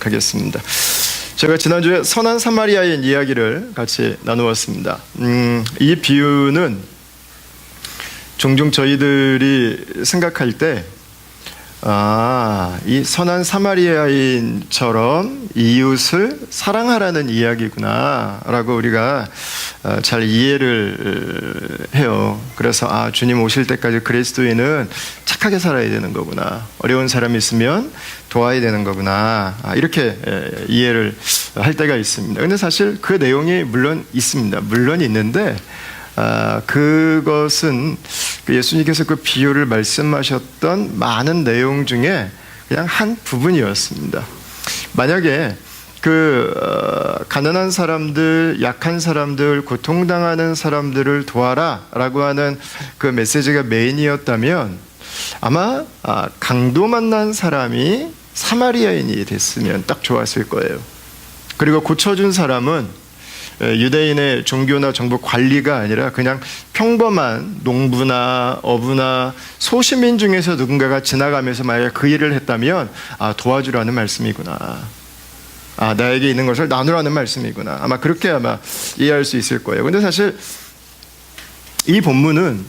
하겠습니다. 제가 지난주에 선한 사마리아인 이야기를 같이 나누었습니다. 이 비유는 종종 저희들이 생각할 때 이 선한 사마리아인처럼 이웃을 사랑하라는 이야기구나 라고 우리가 잘 이해를 해요. 그래서 주님 오실 때까지 그리스도인은 착하게 살아야 되는 거구나, 어려운 사람이 있으면 도와야 되는 거구나, 이렇게 이해를 할 때가 있습니다. 근데 사실 그 내용이 물론 있습니다. 물론 있는데 그것은 예수님께서 그 비유를 말씀하셨던 많은 내용 중에 그냥 한 부분이었습니다. 만약에 가난한 사람들, 약한 사람들, 고통당하는 사람들을 도와라 라고 하는 그 메시지가 메인이었다면 아마 강도 만난 사람이 사마리아인이 됐으면 딱 좋았을 거예요. 그리고 고쳐준 사람은 유대인의 종교나 정부 관리가 아니라 그냥 평범한 농부나 어부나 소시민 중에서 누군가가 지나가면서 만약에 그 일을 했다면 도와주라는 말씀이구나, 나에게 있는 것을 나누라는 말씀이구나, 아마 그렇게 이해할 수 있을 거예요. 근데 사실 이 본문은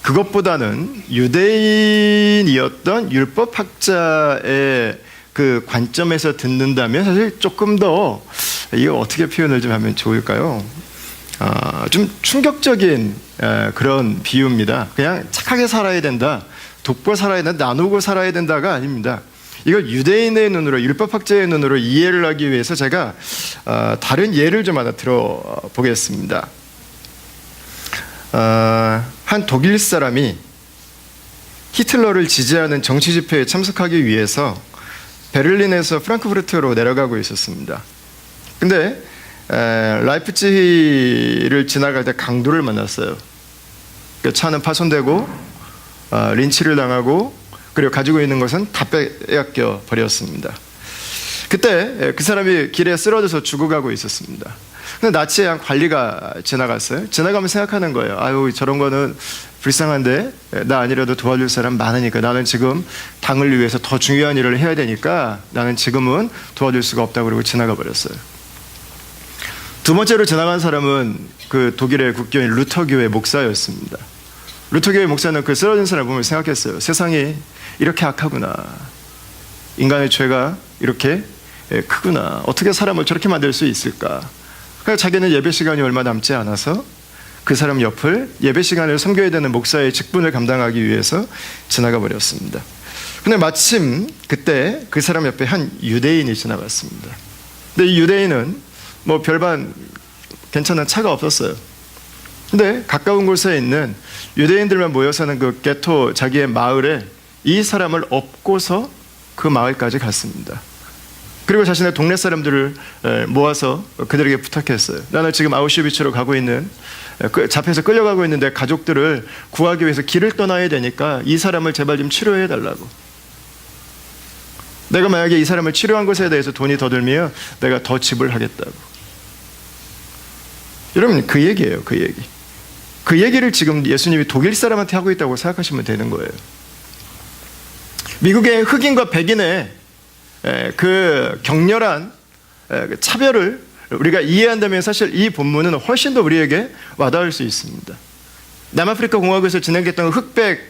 그것보다는 유대인이었던 율법학자의 그 관점에서 듣는다면 사실 조금 더 이거 어떻게 표현을 좀 하면 좋을까요? 좀 충격적인 그런 비유입니다. 그냥 착하게 살아야 된다, 돕고 살아야 된다, 나누고 살아야 된다가 아닙니다. 이걸 유대인의 눈으로, 율법학자의 눈으로 이해를 하기 위해서 제가 다른 예를 좀 하나 들어보겠습니다. 한 독일 사람이 히틀러를 지지하는 정치 집회에 참석하기 위해서 베를린에서 프랑크푸르트로 내려가고 있었습니다. 근데 라이프치히를 지나갈 때 강도를 만났어요. 차는 파손되고 린치를 당하고, 그리고 가지고 있는 것은 다 빼앗겨 버렸습니다. 그때 그 사람이 길에 쓰러져서 죽어가고 있었습니다. 근데 나치의 한 관리가 지나갔어요. 지나가면서 생각하는 거예요. 저런 거는 불쌍한데 나 아니라도 도와줄 사람 많으니까, 나는 지금 당을 위해서 더 중요한 일을 해야 되니까 나는 지금은 도와줄 수가 없다고 그러고 지나가 버렸어요. 두 번째로 지나간 사람은 그 독일의 국교인 루터교회 목사였습니다. 루터교회 목사는 그 쓰러진 사람을 보면 생각했어요. 세상이 이렇게 악하구나, 인간의 죄가 이렇게 크구나, 어떻게 사람을 저렇게 만들 수 있을까. 그래서 자기는 예배 시간이 얼마 남지 않아서 그 사람 옆을 예배 시간을 섬겨야 되는 목사의 직분을 감당하기 위해서 지나가 버렸습니다. 근데 마침 그때 그 사람 옆에 한 유대인이 지나갔습니다. 근데 이 유대인은 별반 괜찮은 차가 없었어요. 근데 가까운 곳에 있는 유대인들만 모여 사는 그 게토 자기의 마을에 이 사람을 업고서 그 마을까지 갔습니다. 그리고 자신의 동네 사람들을 모아서 그들에게 부탁했어요. 나는 지금 아우슈비츠로 가고 있는, 잡혀서 끌려가고 있는데 가족들을 구하기 위해서 길을 떠나야 되니까 이 사람을 제발 좀 치료해 달라고. 내가 만약에 이 사람을 치료한 것에 대해서 돈이 더 들면 내가 더 지불하겠다고. 여러분, 그 얘기예요. 그 얘기. 그 얘기를 지금 예수님이 독일 사람한테 하고 있다고 생각하시면 되는 거예요. 미국의 흑인과 백인의 그 격렬한 차별을 우리가 이해한다면 사실 이 본문은 훨씬 더 우리에게 와닿을 수 있습니다. 남아프리카 공화국에서 진행됐던 흑백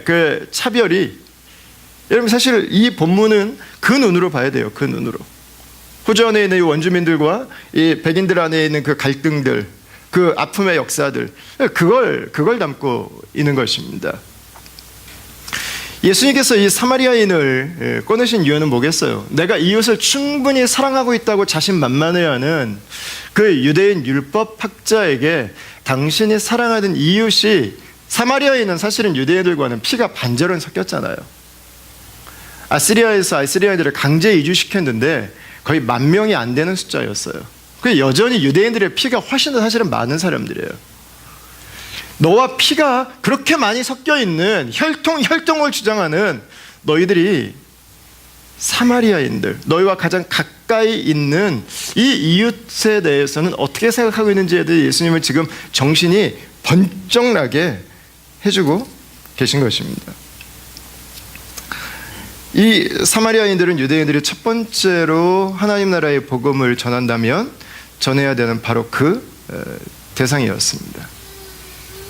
그 차별이, 여러분 사실 이 본문은 그 눈으로 봐야 돼요. 그 눈으로. 호주 안에 있는 이 원주민들과 이 백인들 안에 있는 그 갈등들, 그 아픔의 역사들, 그걸 담고 있는 것입니다. 예수님께서 이 사마리아인을 꺼내신 이유는 뭐겠어요? 내가 이웃을 충분히 사랑하고 있다고 자신만만해하는 그 유대인 율법학자에게 당신이 사랑하는 이웃이, 사마리아인은 사실은 유대인들과는 피가 반절은 섞였잖아요. 아시리아에서 아시리아인들을 강제 이주시켰는데 거의 10,000명이 안 되는 숫자였어요. 그 여전히 유대인들의 피가 훨씬 더 사실은 많은 사람들이에요. 너와 피가 그렇게 많이 섞여 있는 혈통을 주장하는 너희들이 사마리아인들, 너희와 가장 가까이 있는 이 이웃에 대해서는 어떻게 생각하고 있는지에 대해 예수님은 지금 정신이 번쩍 나게 해주고 계신 것입니다. 이 사마리아인들은 유대인들이 첫 번째로 하나님 나라의 복음을 전한다면 전해야 되는 바로 그 대상이었습니다.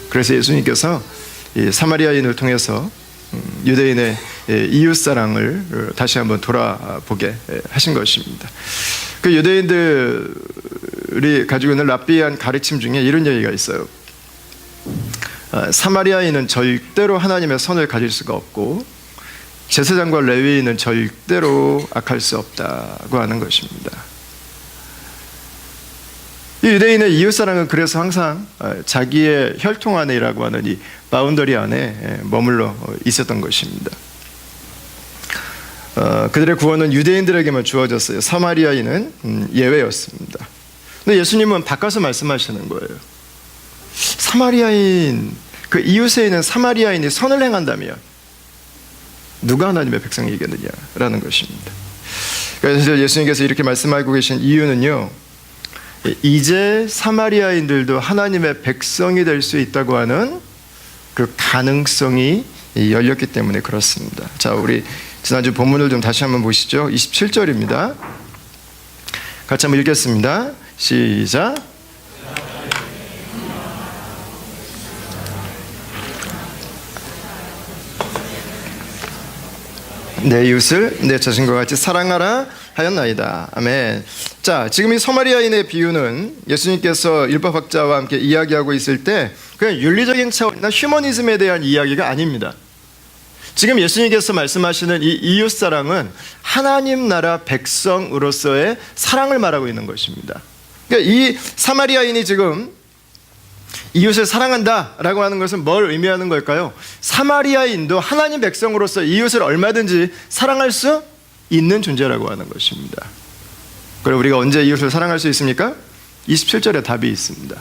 그래서 예수님께서 이 사마리아인을 통해서 유대인의 이웃사랑을 다시 한번 돌아보게 하신 것입니다. 그 유대인들이 가지고 있는 랍비한 가르침 중에 이런 얘기가 있어요. 사마리아인은 절대로 하나님의 선을 가질 수가 없고 제사장과 레위인은 절대로 악할 수 없다고 하는 것입니다. 이 유대인의 이웃사랑은 그래서 항상 자기의 혈통 안에라고 하는 이 바운더리 안에 머물러 있었던 것입니다. 그들의 구원은 유대인들에게만 주어졌어요. 사마리아인은 예외였습니다. 근데 예수님은 바꿔서 말씀하시는 거예요. 사마리아인, 그 이웃에 있는 사마리아인이 선을 행한다면 누가 하나님의 백성이겠느냐라는 것입니다. 그래서 예수님께서 이렇게 말씀하고 계신 이유는요, 이제 사마리아인들도 하나님의 백성이 될 수 있다고 하는 그 가능성이 열렸기 때문에 그렇습니다. 자, 우리 지난주 본문을 좀 다시 한번 보시죠. 27절입니다. 같이 한번 읽겠습니다. 시작. 내 이웃을 내 자신과 같이 사랑하라 하였나이다. 아멘. 자, 지금 이 사마리아인의 비유는 예수님께서 율법학자와 함께 이야기하고 있을 때 그냥 윤리적인 차원이나 휴머니즘에 대한 이야기가 아닙니다. 지금 예수님께서 말씀하시는 이 이웃사랑은 하나님 나라 백성으로서의 사랑을 말하고 있는 것입니다. 그러니까 이 사마리아인이 지금 이웃을 사랑한다라고 하는 것은 뭘 의미하는 걸까요? 사마리아인도 하나님 백성으로서 이웃을 얼마든지 사랑할 수 있는 존재라고 하는 것입니다. 그럼 우리가 언제 이웃을 사랑할 수 있습니까? 27절에 답이 있습니다.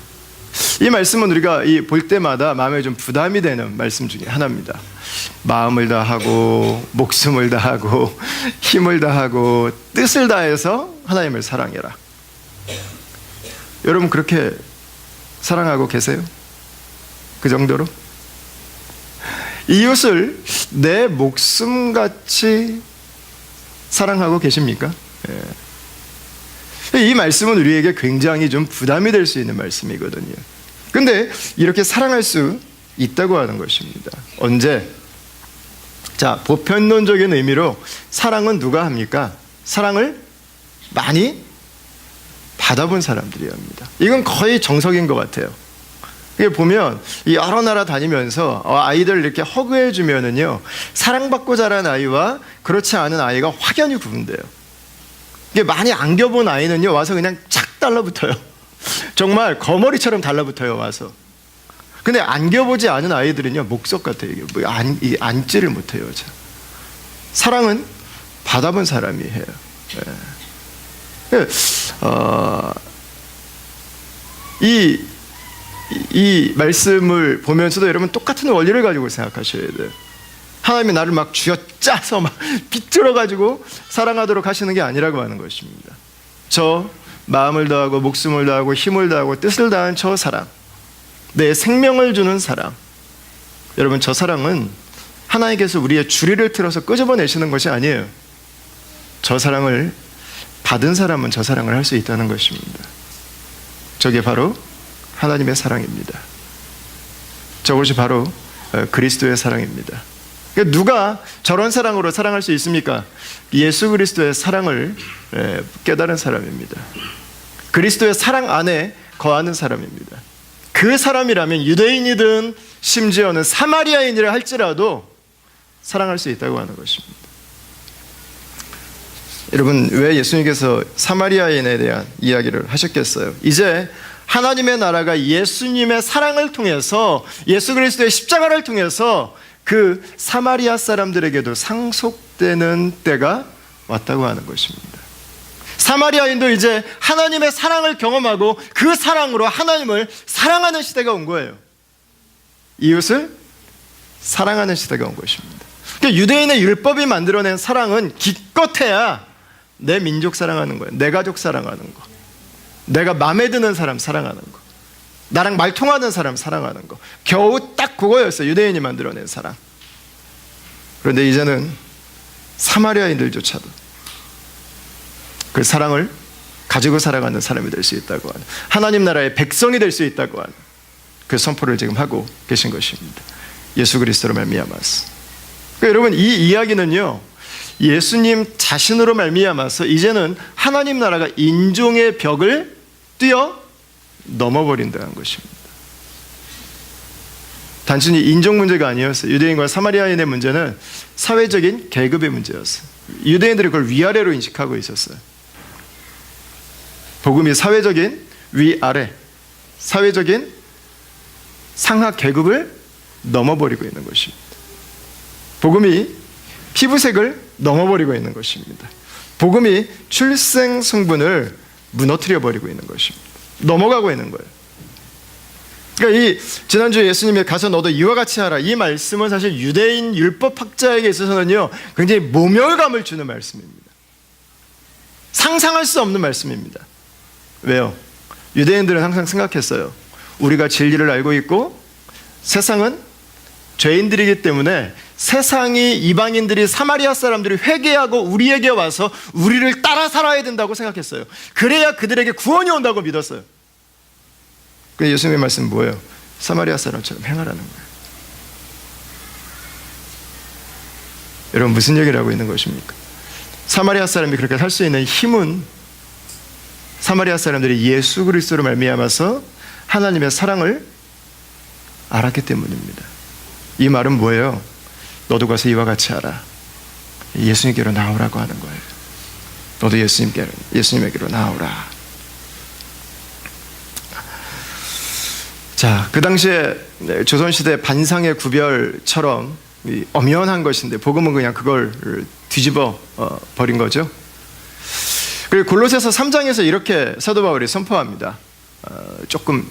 이 말씀은 우리가 볼 때마다 마음에 좀 부담이 되는 말씀 중에 하나입니다. 마음을 다하고 목숨을 다하고 힘을 다하고 뜻을 다해서 하나님을 사랑해라. 여러분 그렇게 사랑하고 계세요? 그 정도로? 이웃을 내 목숨같이 사랑하고 계십니까? 이 말씀은 우리에게 굉장히 좀 부담이 될 수 있는 말씀이거든요. 근데 이렇게 사랑할 수 있다고 하는 것입니다. 언제? 자, 보편론적인 의미로 사랑은 누가 합니까? 사랑을 많이 받아본 사람들이 합니다. 이건 거의 정석인 것 같아요. 이게 보면 여러 나라 다니면서 아이들 이렇게 허그해 주면은요, 사랑받고 자란 아이와 그렇지 않은 아이가 확연히 구분돼요. 이게 많이 안겨본 아이는요, 와서 그냥 착 달라붙어요. 정말 거머리처럼 달라붙어요, 와서. 근데 안겨보지 않은 아이들은요, 목석 같아요. 이게 앉지를 못해요. 사랑은 받아본 사람이 해요. 이 말씀을 보면서도 여러분 똑같은 원리를 가지고 생각하셔야 돼요. 하나님이 나를 막 쥐어짜서 막 비틀어가지고 사랑하도록 하시는 게 아니라고 하는 것입니다. 저 마음을 다하고 목숨을 다하고 힘을 다하고 뜻을 다한 저 사랑, 내 생명을 주는 사랑, 여러분 저 사랑은 하나님께서 우리의 주리를 틀어서 끄집어내시는 것이 아니에요. 저 사랑을 받은 사람은 저 사랑을 할 수 있다는 것입니다. 저게 바로 하나님의 사랑입니다. 저것이 바로 그리스도의 사랑입니다. 그러니까 누가 저런 사랑으로 사랑할 수 있습니까? 예수 그리스도의 사랑을 깨달은 사람입니다. 그리스도의 사랑 안에 거하는 사람입니다. 그 사람이라면 유대인이든 심지어는 사마리아인이라 할지라도 사랑할 수 있다고 하는 것입니다. 여러분, 왜 예수님께서 사마리아인에 대한 이야기를 하셨겠어요? 이제 하나님의 나라가 예수님의 사랑을 통해서, 예수 그리스도의 십자가를 통해서 그 사마리아 사람들에게도 상속되는 때가 왔다고 하는 것입니다. 사마리아인도 이제 하나님의 사랑을 경험하고 그 사랑으로 하나님을 사랑하는 시대가 온 거예요. 이웃을 사랑하는 시대가 온 것입니다. 그러니까 유대인의 율법이 만들어낸 사랑은 기껏해야 내 민족 사랑하는 거예요. 내 가족 사랑하는 거, 내가 마음에 드는 사람 사랑하는 거, 나랑 말 통하는 사람 사랑하는 거, 겨우 딱 그거였어요. 유대인이 만들어낸 사랑. 그런데 이제는 사마리아인들조차도 그 사랑을 가지고 살아가는 사람이 될 수 있다고 하는, 하나님 나라의 백성이 될 수 있다고 하는 그 선포를 지금 하고 계신 것입니다. 예수 그리스도로 말미암아서. 그러니까 여러분, 이 이야기는요, 예수님 자신으로 말미암아서 이제는 하나님 나라가 인종의 벽을 뛰어 넘어버린다는 것입니다. 단순히 인종 문제가 아니었어요. 유대인과 사마리아인의 문제는 사회적인 계급의 문제였어요. 유대인들이 그걸 위아래로 인식하고 있었어요. 복음이 사회적인 위아래, 사회적인 상하 계급을 넘어버리고 있는 것입니다. 복음이 피부색을 넘어버리고 있는 것입니다. 복음이 출생 성분을 무너뜨려 버리고 있는 것입니다. 넘어가고 있는 거예요. 그러니까 이 지난주에 예수님이 가서 너도 이와 같이 하라, 이 말씀은 사실 유대인 율법학자에게 있어서는요 굉장히 모멸감을 주는 말씀입니다. 상상할 수 없는 말씀입니다. 왜요? 유대인들은 항상 생각했어요. 우리가 진리를 알고 있고 세상은 죄인들이기 때문에 세상이, 이방인들이, 사마리아 사람들이 회개하고 우리에게 와서 우리를 따라 살아야 된다고 생각했어요. 그래야 그들에게 구원이 온다고 믿었어요. 근데 예수님의 말씀은 뭐예요? 사마리아 사람처럼 행하라는 거예요. 여러분, 무슨 얘기를 하고 있는 것입니까? 사마리아 사람이 그렇게 살 수 있는 힘은 사마리아 사람들이 예수 그리스도로 말미암아서 하나님의 사랑을 알았기 때문입니다. 이 말은 뭐예요? 너도 가서 이와 같이 하라. 예수님께로 나오라고 하는 거예요. 너도 예수님에게로 나오라. 자, 그 당시에 조선시대 반상의 구별처럼 엄연한 것인데 복음은 그냥 그걸 뒤집어 버린 거죠. 그리고 골로새서 3장에서 이렇게 사도 바울이 선포합니다. 조금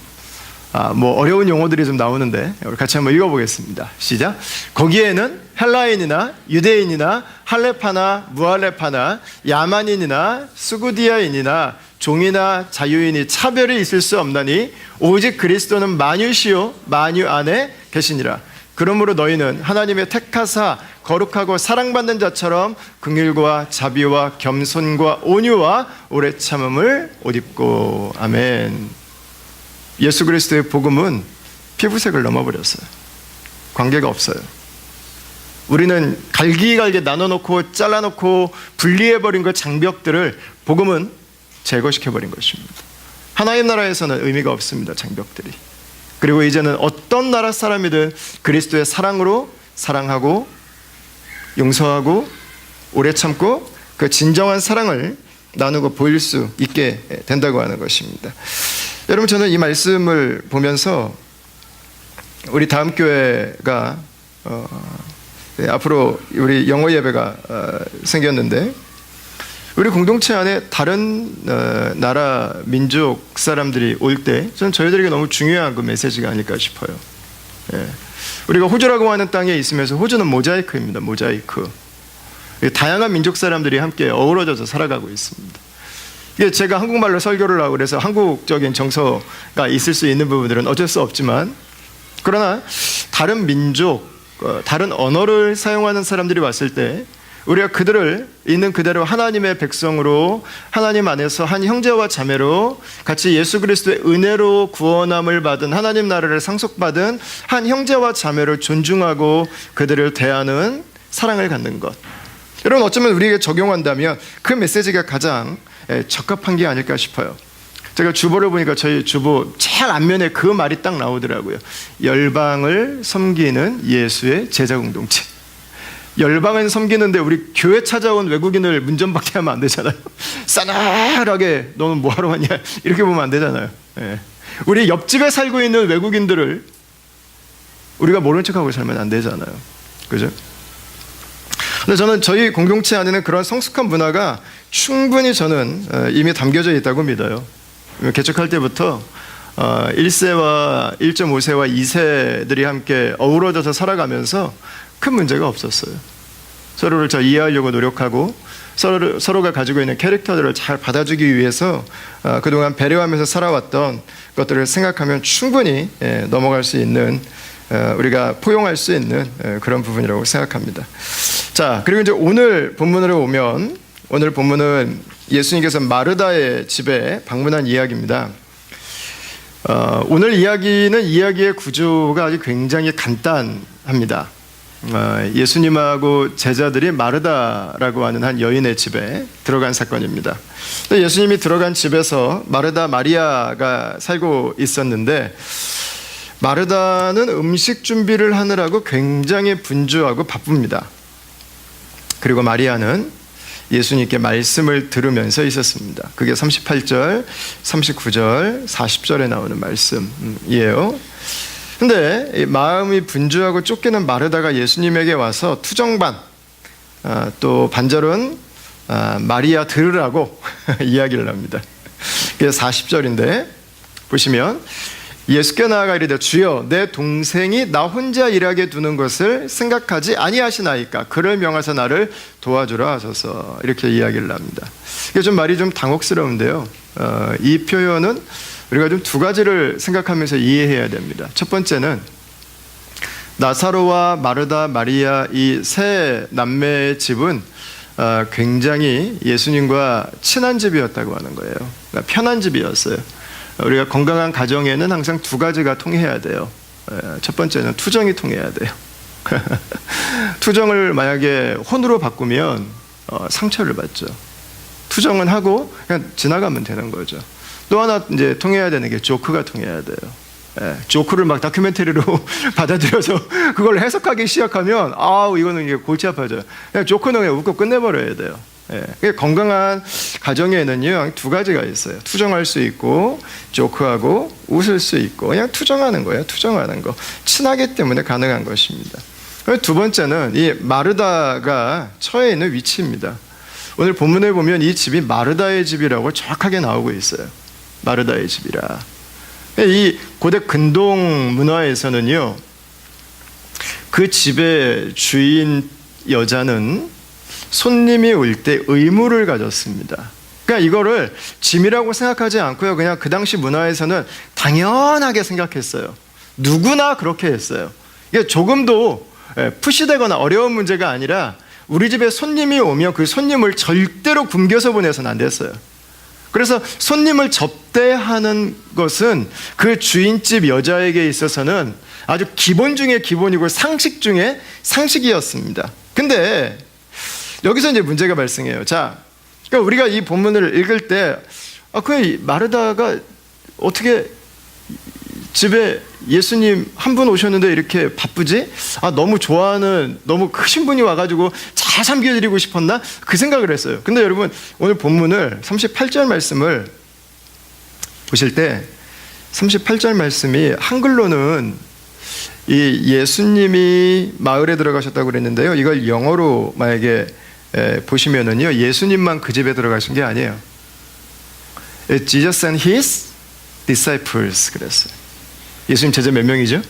뭐 어려운 용어들이 좀 나오는데 우리 같이 한번 읽어보겠습니다. 시작. 거기에는 헬라인이나 유대인이나 할레파나 무할레파나 야만인이나 수구디아인이나 종이나 자유인이 차별이 있을 수 없나니 오직 그리스도는 만유시요 만유 안에 계시니라. 그러므로 너희는 하나님의 택하사 거룩하고 사랑받는 자처럼 긍휼과 자비와 겸손과 온유와 오래 참음을 옷 입고. 아멘. 예수 그리스도의 복음은 피부색을 넘어버렸어요. 관계가 없어요. 우리는 갈기갈기 나눠놓고 잘라놓고 분리해버린 그 장벽들을 복음은 제거시켜버린 것입니다. 하나님 나라에서는 의미가 없습니다. 장벽들이. 그리고 이제는 어떤 나라 사람이든 그리스도의 사랑으로 사랑하고 용서하고 오래 참고 그 진정한 사랑을 나누고 보일 수 있게 된다고 하는 것입니다. 여러분, 저는 이 말씀을 보면서 우리 다음 교회가 앞으로 우리 영어 예배가 생겼는데 우리 공동체 안에 다른 나라 민족 사람들이 올 때 저는 저희들에게 너무 중요한 그 메시지가 아닐까 싶어요. 예. 우리가 호주라고 하는 땅에 있으면서 호주는 모자이크입니다. 모자이크. 다양한 민족 사람들이 함께 어우러져서 살아가고 있습니다. 이게 제가 한국말로 설교를 하고 그래서 한국적인 정서가 있을 수 있는 부분들은 어쩔 수 없지만, 그러나 다른 민족, 다른 언어를 사용하는 사람들이 왔을 때 우리가 그들을 있는 그대로 하나님의 백성으로, 하나님 안에서 한 형제와 자매로 같이 예수 그리스도의 은혜로 구원함을 받은, 하나님 나라를 상속받은 한 형제와 자매를 존중하고 그들을 대하는 사랑을 갖는 것. 여러분, 어쩌면 우리에게 적용한다면 그 메시지가 가장 적합한 게 아닐까 싶어요. 제가 주보를 보니까 저희 주보 제일 앞면에 그 말이 딱 나오더라고요. 열방을 섬기는 예수의 제자 공동체. 열방을 섬기는데 우리 교회 찾아온 외국인을 문전박대 하면 안 되잖아요. 싸늘하게 너는 뭐하러 왔냐 이렇게 보면 안 되잖아요. 예. 우리 옆집에 살고 있는 외국인들을 우리가 모른 척하고 살면 안 되잖아요. 그죠? 근데 저는 저희 공동체 안에는 그런 성숙한 문화가 충분히 저는 이미 담겨져 있다고 믿어요. 개척할 때부터 1세와 1.5세와 2세들이 함께 어우러져서 살아가면서 큰 문제가 없었어요. 서로를 잘 이해하려고 노력하고 서로가 가지고 있는 캐릭터들을 잘 받아주기 위해서 그동안 배려하면서 살아왔던 것들을 생각하면 충분히 넘어갈 수 있는 우리가 포용할 수 있는 그런 부분이라고 생각합니다. 자, 그리고 이제 오늘 본문으로 오면, 오늘 본문은 예수님께서 마르다의 집에 방문한 이야기입니다. 오늘 이야기는 이야기의 구조가 아주 굉장히 간단합니다. 예수님하고 제자들이 마르다라고 하는 한 여인의 집에 들어간 사건입니다. 예수님이 들어간 집에서 마르다 마리아가 살고 있었는데, 마르다는 음식 준비를 하느라고 굉장히 분주하고 바쁩니다. 그리고 마리아는 예수님께 말씀을 들으면서 있었습니다. 그게 38절, 39절, 40절에 나오는 말씀이에요. 근데 마음이 분주하고 쫓기는 마르다가 예수님에게 와서 투정반, 또 반절은 마리아 들으라고 이야기를 합니다. 그게 40절인데 보시면, 예수께 나아가 이르되 주여, 내 동생이 나 혼자 일하게 두는 것을 생각하지 아니하시나이까? 그를 명하사 나를 도와주라 하소서. 이렇게 이야기를 합니다. 이게 좀 말이 좀 당혹스러운데요, 이 표현은 우리가 좀 두 가지를 생각하면서 이해해야 됩니다. 첫 번째는 나사로와 마르다, 마리아 이 세 남매의 집은 굉장히 예수님과 친한 집이었다고 하는 거예요. 그러니까 편한 집이었어요. 우리가 건강한 가정에는 항상 두 가지가 통해야 돼요. 첫 번째는 투정이 통해야 돼요. 투정을 만약에 혼으로 바꾸면 상처를 받죠. 투정은 하고 그냥 지나가면 되는 거죠. 또 하나 이제 통해야 되는 게 조크가 통해야 돼요. 조크를 막 다큐멘터리로 받아들여서 그걸 해석하기 시작하면 이거는 이게 골치 아파져요. 그냥 조크는 그냥 웃고 끝내버려야 돼요. 건강한 가정에는요, 두 가지가 있어요. 투정할 수 있고, 조크하고, 웃을 수 있고, 그냥 투정하는 거예요. 투정하는 거. 친하기 때문에 가능한 것입니다. 두 번째는 이 마르다가 처해 있는 위치입니다. 오늘 본문에 보면 이 집이 마르다의 집이라고 정확하게 나오고 있어요. 마르다의 집이라. 이 고대 근동 문화에서는요, 그 집의 주인 여자는 손님이 올 때 의무를 가졌습니다. 그러니까 이거를 짐이라고 생각하지 않고요, 그냥 그 당시 문화에서는 당연하게 생각했어요. 누구나 그렇게 했어요. 이게 조금도 푸시되거나 어려운 문제가 아니라, 우리 집에 손님이 오면 그 손님을 절대로 굶겨서 보내서는 안 됐어요. 그래서 손님을 접대하는 것은 그 주인집 여자에게 있어서는 아주 기본 중에 기본이고 상식 중에 상식이었습니다. 근데 여기서 이제 문제가 발생해요. 자, 그러니까 우리가 이 본문을 읽을 때, 그 마르다가 어떻게 집에 예수님 한 분 오셨는데 이렇게 바쁘지? 너무 좋아하는, 너무 크신 분이 와가지고 잘 섬겨드리고 싶었나? 그 생각을 했어요. 근데 여러분, 오늘 본문을 38절 말씀을 보실 때, 38절 말씀이 한글로는 이 예수님이 마을에 들어가셨다고 그랬는데요, 이걸 영어로 만약에 보시면은요, 예수님만 그 집에 들어가신 게 아니에요. Jesus and his disciples 그랬어요. 예수님 제자 몇 명이죠?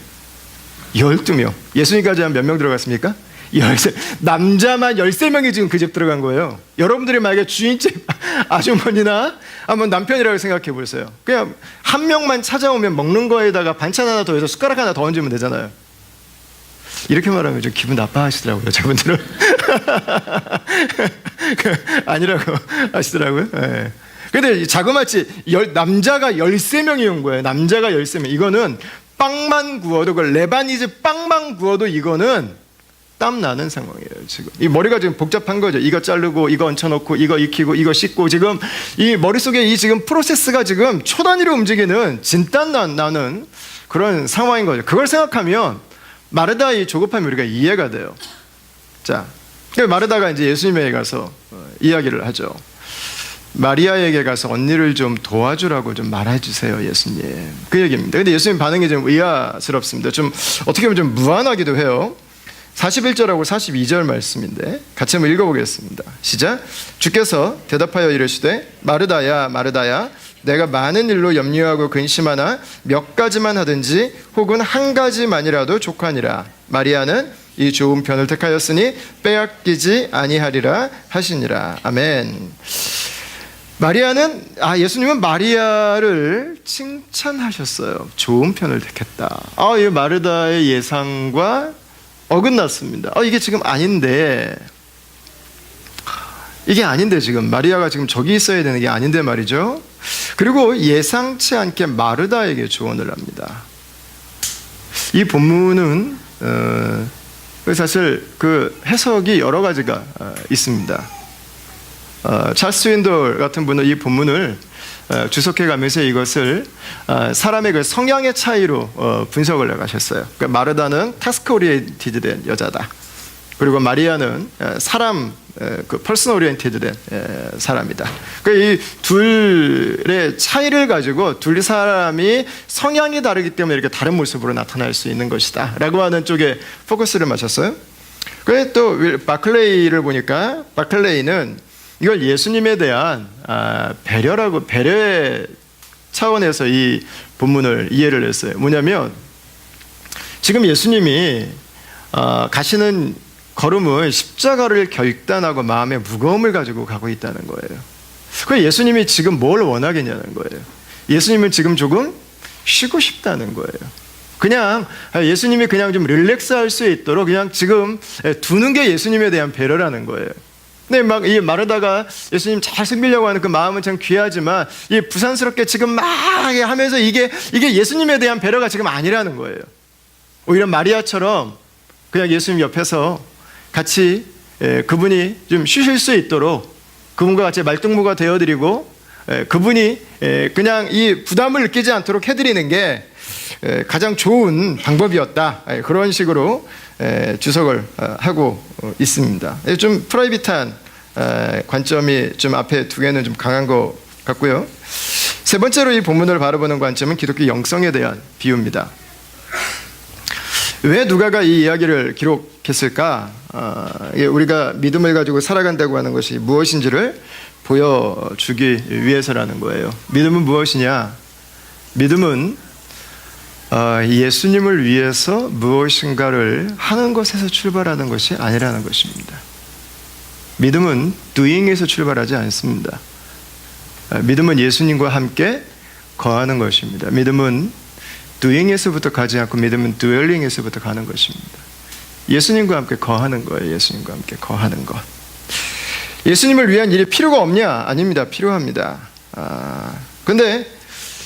12명. 예수님까지 한 몇 명 들어갔습니까? 13. 남자만 13명이 지금 그 집 들어간 거예요. 여러분들이 만약에 주인집 아주머니나 한번 남편이라고 생각해 보세요. 그냥 한 명만 찾아오면 먹는 거에다가 반찬 하나 더 해서 숟가락 하나 더 얹으면 되잖아요. 이렇게 말하면 좀 기분 나빠하시더라고요, 저분들은. 아니라고 하시더라고요. 근데 자그마치 남자가 13명이 온 거예요. 남자가 13명. 이거는 빵만 구워도, 그 레바니즈 빵만 구워도 이거는 땀 나는 상황이에요, 지금. 이 머리가 지금 복잡한 거죠. 이거 자르고, 이거 얹혀놓고, 이거 익히고, 이거 씻고, 지금 이 머릿속에 이 지금 프로세스가 지금 초 단위로 움직이는 진땀 나는 그런 상황인 거죠. 그걸 생각하면 마르다의 조급함이 우리가 이해가 돼요. 자, 마르다가 이제 예수님에게 가서 이야기를 하죠. 마리아에게 가서 언니를 좀 도와주라고 좀 말해주세요, 예수님. 그 얘기입니다. 근데 예수님 반응이 좀 의아스럽습니다. 좀 어떻게 보면 좀 무안하기도 해요. 41절하고 42절 말씀인데 같이 한번 읽어보겠습니다. 시작. 주께서 대답하여 이르시되 마르다야 마르다야, 내가 많은 일로 염려하고 근심하나 몇 가지만 하든지 혹은 한 가지만이라도 족하니라. 마리아는 이 좋은 편을 택하였으니 빼앗기지 아니하리라 하시니라. 아멘. 예수님은 마리아를 칭찬하셨어요. 좋은 편을 택했다. 이 마르다의 예상과 어긋났습니다. 이게 지금 아닌데, 지금 마리아가 지금 저기 있어야 되는 게 아닌데 말이죠. 그리고 예상치 않게 마르다에게 조언을 합니다. 이 본문은 사실 그 해석이 여러 가지가 있습니다. 찰스 윈돌 같은 분은 이 본문을 주석해가면서 이것을 사람의 그 성향의 차이로 분석을 해가셨어요. 그러니까 마르다는 타스크 오리엔티드된 여자다. 그리고 마리아는 사람, 그 퍼스널 오리엔티드된 사람이다. 그러니까 이 둘의 차이를 가지고 둘 사람이 성향이 다르기 때문에 이렇게 다른 모습으로 나타날 수 있는 것이다 라고 하는 쪽에 포커스를 맞췄어요. 그래 또 바클레이를 보니까 바클레이는 이걸 예수님에 대한 배려의 차원에서 이 본문을 이해를 했어요. 뭐냐면 지금 예수님이 가시는 걸음은 십자가를 결단하고 마음의 무거움을 가지고 가고 있다는 거예요. 그래서 예수님이 지금 뭘 원하겠냐는 거예요. 예수님은 지금 조금 쉬고 싶다는 거예요. 그냥 예수님이 그냥 좀 릴렉스할 수 있도록 그냥 지금 두는 게 예수님에 대한 배려라는 거예요. 근데 막 이 마르다가 예수님 잘 섬기려고 하는 그 마음은 참 귀하지만 이 부산스럽게 지금 막 하면서 이게 예수님에 대한 배려가 지금 아니라는 거예요. 오히려 마리아처럼 그냥 예수님 옆에서 같이 그분이 좀 쉬실 수 있도록 그분과 같이 말동무가 되어드리고 그분이 그냥 이 부담을 느끼지 않도록 해드리는 게 가장 좋은 방법이었다. 그런 식으로 주석을 하고 있습니다. 좀 프라이빗한 관점이 좀 앞에 두 개는 좀 강한 것 같고요. 세 번째로 이 본문을 바라보는 관점은 기독교 영성에 대한 비유입니다. 왜 누가가 이 이야기를 기록했을까? 우리가 믿음을 가지고 살아간다고 하는 것이 무엇인지를 보여주기 위해서라는 거예요. 믿음은 무엇이냐? 믿음은 예수님을 위해서 무엇인가를 하는 것에서 출발하는 것이 아니라는 것입니다. 믿음은 doing에서 출발하지 않습니다. 믿음은 예수님과 함께 거하는 것입니다. 믿음은 doing에서부터 가지 않고 믿음은 dwelling에서부터 가는 것입니다. 예수님과 함께 거하는 거예요. 예수님과 함께 거하는 것. 예수님을 위한 일이 필요가 없냐? 아닙니다. 필요합니다. 근데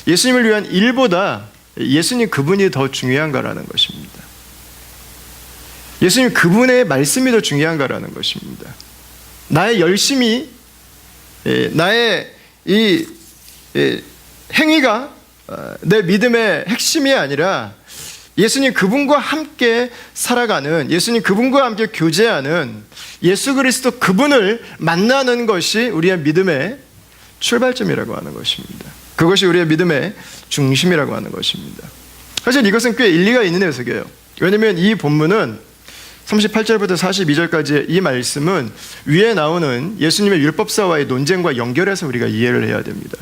예수님을 위한 일보다 예수님 그분이 더 중요한가라는 것입니다. 예수님 그분의 말씀이 더 중요한가라는 것입니다. 나의 열심이, 나의 이 행위가 내 믿음의 핵심이 아니라 예수님 그분과 함께 살아가는, 예수님 그분과 함께 교제하는 예수 그리스도 그분을 만나는 것이 우리의 믿음의 출발점이라고 하는 것입니다. 그것이 우리의 믿음의 중심이라고 하는 것입니다. 사실 이것은 꽤 일리가 있는 해석이에요. 왜냐하면 이 본문은 38절부터 42절까지의 이 말씀은 위에 나오는 예수님의 율법사와의 논쟁과 연결해서 우리가 이해를 해야 됩니다.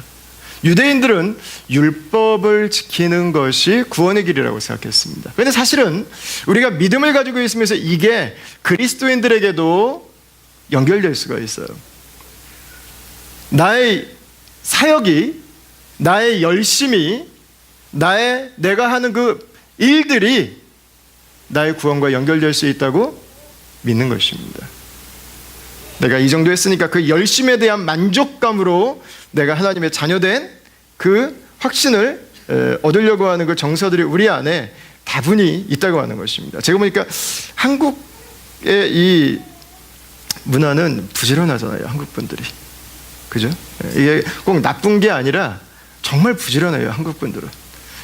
유대인들은 율법을 지키는 것이 구원의 길이라고 생각했습니다. 그런데 사실은 우리가 믿음을 가지고 있으면서 이게 그리스도인들에게도 연결될 수가 있어요. 나의 사역이, 나의 열심이, 내가 하는 그 일들이 나의 구원과 연결될 수 있다고 믿는 것입니다. 내가 이 정도 했으니까 그 열심에 대한 만족감으로 내가 하나님의 자녀된 그 확신을 얻으려고 하는 그 정서들이 우리 안에 다분히 있다고 하는 것입니다. 제가 보니까 한국의 이 문화는 부지런하잖아요. 한국 분들이. 그죠? 이게 꼭 나쁜 게 아니라 정말 부지런해요. 한국 분들은.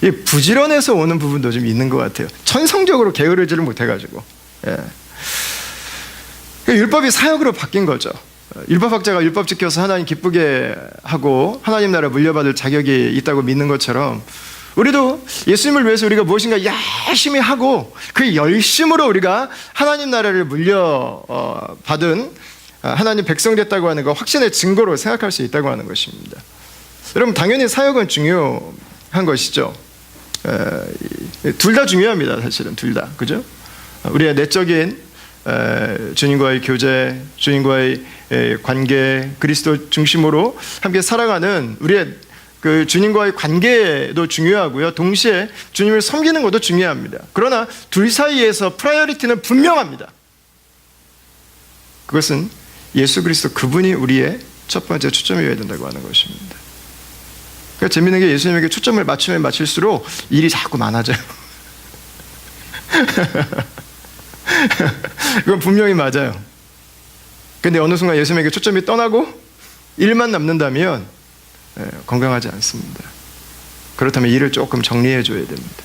이 부지런해서 오는 부분도 좀 있는 것 같아요. 천성적으로 게으르지를 못해가지고. 율법이 사역으로 바뀐 거죠. 율법학자가 율법 지켜서 하나님 기쁘게 하고 하나님 나라 물려받을 자격이 있다고 믿는 것처럼 우리도 예수님을 위해서 우리가 무엇인가 열심히 하고 그 열심으로 우리가 하나님 나라를 물려받은 하나님 백성 됐다고 하는 거 확신의 증거로 생각할 수 있다고 하는 것입니다. 여러분 당연히 사역은 중요한 것이죠. 둘 다 중요합니다. 사실은 둘 다. 그죠? 우리의 내적인 주님과의 교제, 주님과의 관계, 그리스도 중심으로 함께 살아가는 우리의 그 주님과의 관계도 중요하고요. 동시에 주님을 섬기는 것도 중요합니다. 그러나 둘 사이에서 프라이어리티는 분명합니다. 그것은 예수 그리스도 그분이 우리의 첫 번째 초점이어야 된다고 하는 것입니다. 그러니까 재미있는 게 예수님에게 초점을 맞추면 맞출수록 일이 자꾸 많아져요. 그건 분명히 맞아요. 근데 어느 순간 예수님에게 초점이 떠나고 일만 남는다면 건강하지 않습니다. 그렇다면 일을 조금 정리해 줘야 됩니다.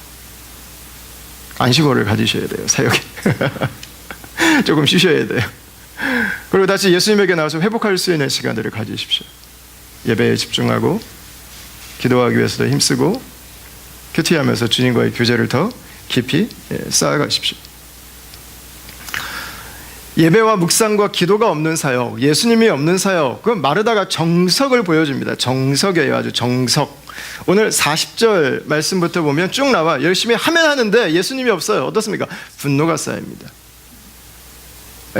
안식월을 가지셔야 돼요. 사역에. 조금 쉬셔야 돼요. 그리고 다시 예수님에게 나와서 회복할 수 있는 시간들을 가지십시오. 예배에 집중하고 기도하기 위해서도 힘쓰고 큐티하면서 주님과의 교제를 더 깊이 쌓아가십시오. 예배와 묵상과 기도가 없는 사역, 예수님이 없는 사역, 그건 마르다가 정석을 보여줍니다. 정석이에요. 아주 정석. 오늘 40절 말씀부터 보면 쭉 나와. 열심히 하면 하는데 예수님이 없어요. 어떻습니까? 분노가 쌓입니다.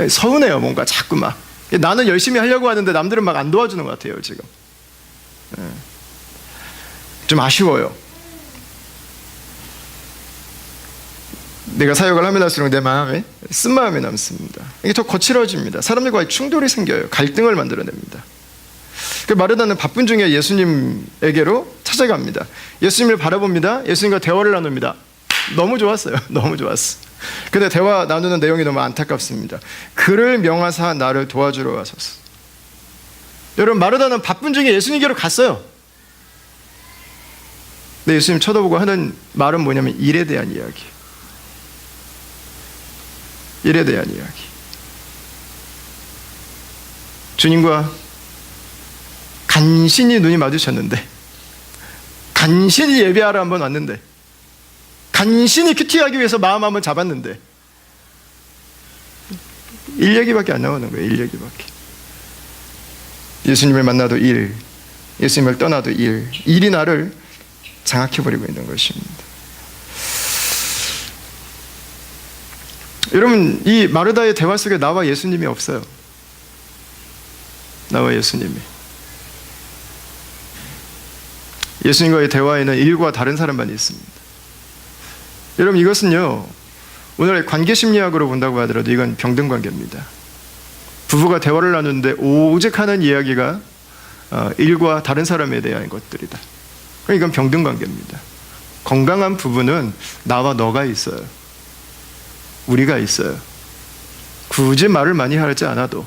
서운해요. 뭔가 자꾸 막. 나는 열심히 하려고 하는데 남들은 막 안 도와주는 것 같아요. 지금 좀 아쉬워요. 내가 사역을 하면 할수록 내 마음에 쓴마음이 남습니다. 이게 더 거칠어집니다. 사람들과의 충돌이 생겨요. 갈등을 만들어냅니다. 마르다는 바쁜 중에 예수님에게로 찾아갑니다. 예수님을 바라봅니다. 예수님과 대화를 나눕니다. 너무 좋았어요. 너무 좋았어. 근데 대화 나누는 내용이 너무 안타깝습니다. 그를 명하사 나를 도와주러 하소서. 여러분, 마르다는 바쁜 중에 예수님께로 갔어요. 근데 예수님 쳐다보고 하는 말은 뭐냐면 일에 대한 이야기. 일에 대한 이야기. 주님과 간신히 눈이 마주쳤는데, 간신히 예배하러 한번 왔는데, 간신히 큐티하기 위해서 마음 한번 잡았는데 일 얘기밖에 안 나오는 거예요. 일 얘기밖에. 예수님을 만나도 일, 예수님을 떠나도 일, 일이 나를 장악해버리고 있는 것입니다. 여러분, 이 마르다의 대화 속에 나와 예수님이 없어요. 나와 예수님이. 예수님과의 대화에는 일과 다른 사람만 있습니다. 여러분, 이것은요, 오늘의 관계심리학으로 본다고 하더라도 이건 병등관계입니다. 부부가 대화를 나누는데 오직 하는 이야기가 일과 다른 사람에 대한 것들이다. 이건 병등관계입니다. 건강한 부부는 나와 너가 있어요. 우리가 있어요. 굳이 말을 많이 하지 않아도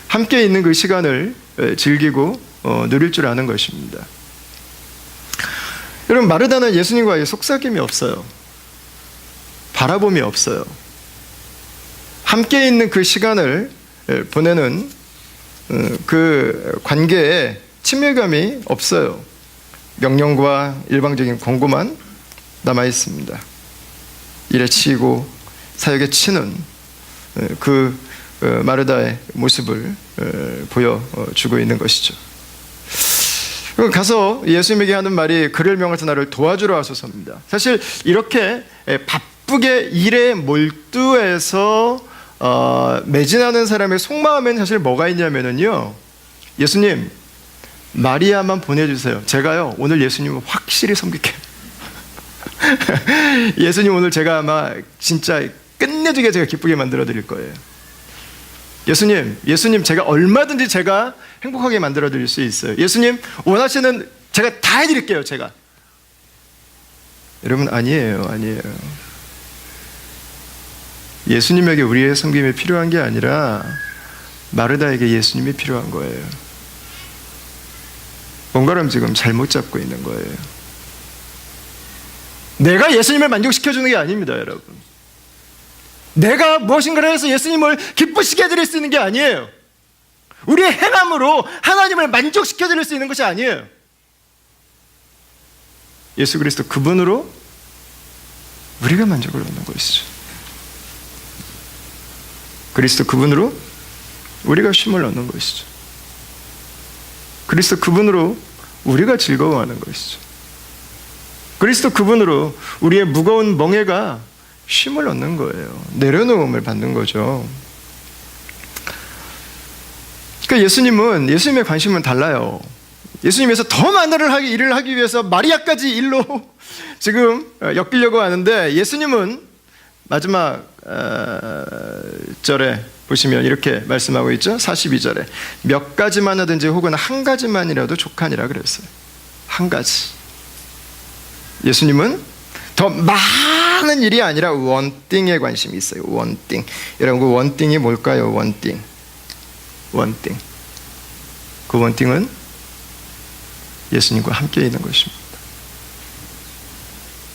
함께 있는 그 시간을 즐기고 누릴 줄 아는 것입니다. 여러분, 마르다는 예수님과의 속삭임이 없어요. 바라봄이 없어요. 함께 있는 그 시간을 보내는 그 관계에 친밀감이 없어요. 명령과 일방적인 권고만 남아 있습니다. 일에 치이고 사역에 치는 그 마르다의 모습을 보여주고 있는 것이죠. 가서 예수님에게 하는 말이 그를 명하사 나를 도와주러 하소서입니다. 사실 이렇게 바쁘게 일에 몰두해서 매진하는 사람의 속마음에는 사실 뭐가 있냐면요, 예수님 마리아만 보내주세요. 제가요 오늘 예수님을 확실히 섬길게요. 예수님 오늘 제가 아마 진짜 끝내주게 제가 기쁘게 만들어 드릴 거예요. 예수님 제가 얼마든지 제가 행복하게 만들어 드릴 수 있어요. 예수님 원하시는 제가 다 해드릴게요. 제가. 여러분, 아니에요. 예수님에게 우리의 섬김이 필요한 게 아니라 마르다에게 예수님이 필요한 거예요. 뭔가를 지금 잘못 잡고 있는 거예요. 내가 예수님을 만족시켜주는 게 아닙니다, 여러분. 내가 무엇인가를 해서 예수님을 기쁘시게 해드릴 수 있는 게 아니에요. 우리의 행함으로 하나님을 만족시켜 드릴 수 있는 것이 아니에요. 예수 그리스도 그분으로 우리가 만족을 얻는 것이죠. 그리스도 그분으로 우리가 쉼을 얻는 것이죠. 그리스도 그분으로 우리가 즐거워하는 것이죠. 그리스도 그분으로 우리의 무거운 멍에가 쉼을 얻는 거예요. 내려놓음을 받는 거죠. 그러니까 예수님의 관심은 달라요. 예수님에서 더 많은 일을 하기 위해서 마리아까지 일로 지금 엮이려고 하는데, 예수님은 마지막 절에 보시면 이렇게 말씀하고 있죠. 42절에 몇 가지만 하든지 혹은 한 가지만이라도 족하니라 그랬어요. 한 가지. 예수님은 더 많은 일이 아니라 원띵에 관심이 있어요. 원띵. 여러분, 그 원띵이 뭘까요? 원띵. 그 원띵은 예수님과 함께 있는 것입니다.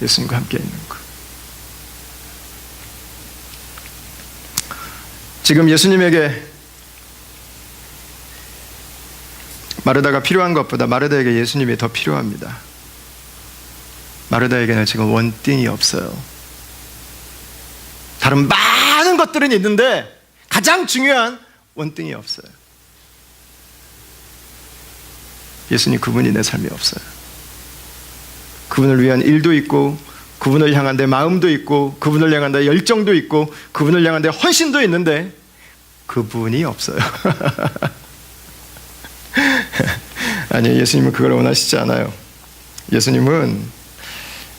예수님과 함께 있는 것. 지금 예수님에게 마르다가 필요한 것보다 마르다에게 예수님이 더 필요합니다. 마르다에게는 지금 원띵이 없어요. 다른 많은 것들은 있는데 가장 중요한 원띵이 없어요. 예수님, 그분이 내 삶에 없어요. 그분을 위한 일도 있고, 그분을 향한 내 마음도 있고, 그분을 향한 내 열정도 있고, 그분을 향한 내 헌신도 있는데 그분이 없어요. 아니, 예수님은 그걸 원하시지 않아요. 예수님은